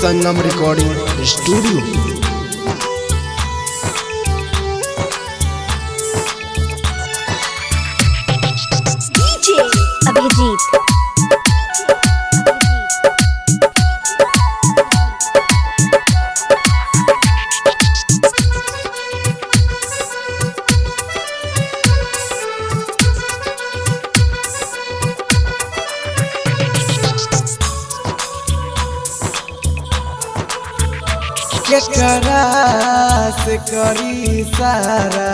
संगम recording studio. DJ Abhijit. केकरा से करी सारा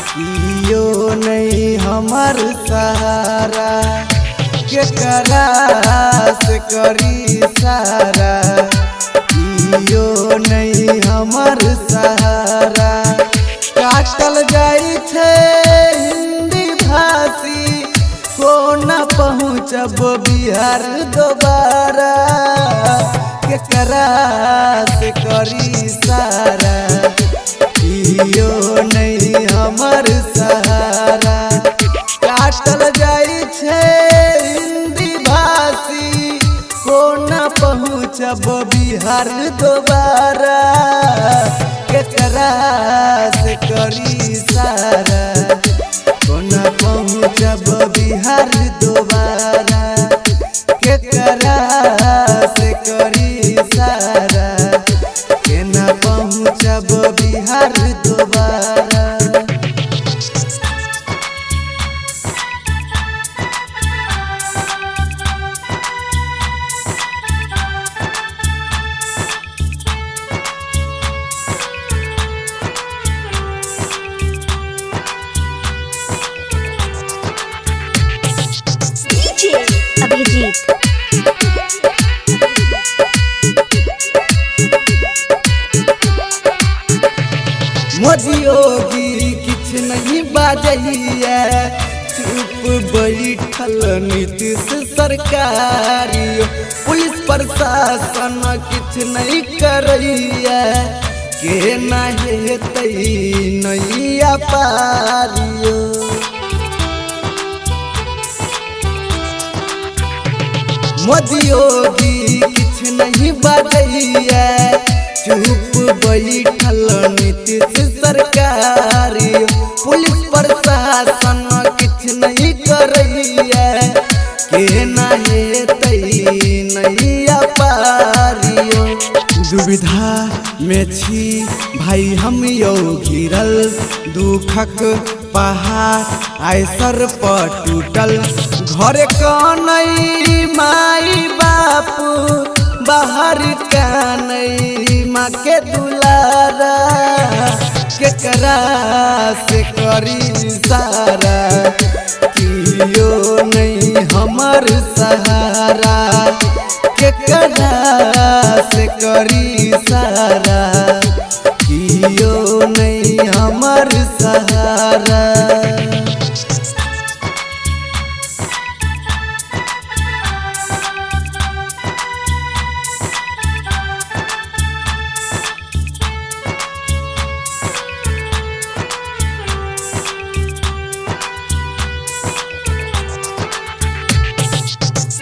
कियो नहीं हमर सहारा। केकरा से करी सारा कियो नहीं हमर सहारा। काटल जाई छे हिंदी भाषी को न पहुँचब बिहार दोबारा। केकरा से करी सारा कियो नहीं हमर सहारा। काटल जाई छे हिंदी भाषी को न पहुँचब बिहार दोबारा। केकरा से करी सारा को न पहुँचब बिहार दोबारा। केकरा से करी सारा के न पहुँचब बिहार दोबारा। डीजे अभिजीत। मोदी योगी किछ नहीं बाजैया चुप बैठल नीतीश सरकारी। पुलिस प्रशासन किछ नहीं करैया के ना हेतै नैया पारियो। मोदी योगी किछ नहीं बाजैया चुप बैठल नीतीश सरकारी। पुलिस प्रशासन किछ नहीं करैया के ना हेतै नैया पारियो। दुविधा में छी भाई हम यौ घिरल दुखक पहाड़ आइ सर पर टूटल। घर कनै माई बापू बाहर कानै माँ के दुलारा। केकरा से करी सारा कियो नहीं हमर सहारा। केकरा से करी सारा कियो नहीं हमर सहारा।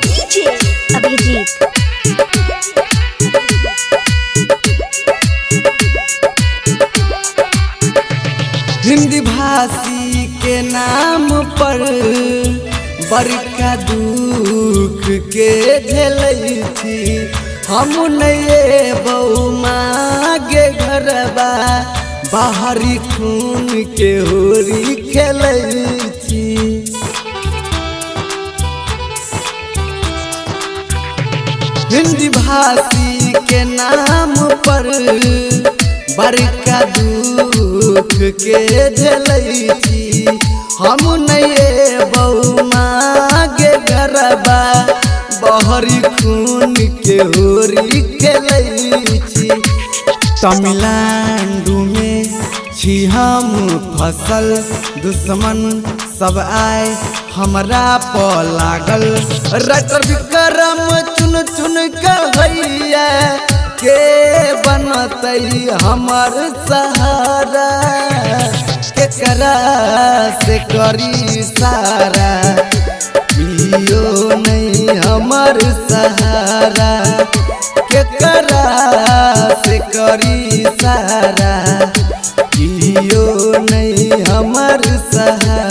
डीजे अभिजीत। हिंदी भाषी के नाम पर बड़का दुख के झेलै छी। हम नहीं बहु मागे घरबा बाहरी खून के होरी खेलै छी। हिंदी भाषी के नाम पर बड़का दुख के झेलै छी। हम नहीं बहु मागे घरबा बहरी खून के होरी खेलै छी। तमिलनाडु में छी हम फसल दुश्मन सब आए हमरा पर लागल। राइटर विक्रम चुन चुन कहैया के बनतै हमर सहारा। केकरा से करी सारा कियो नहीं हमर सहारा। केकरा से करी सारा कियो नहीं हमर सहारा।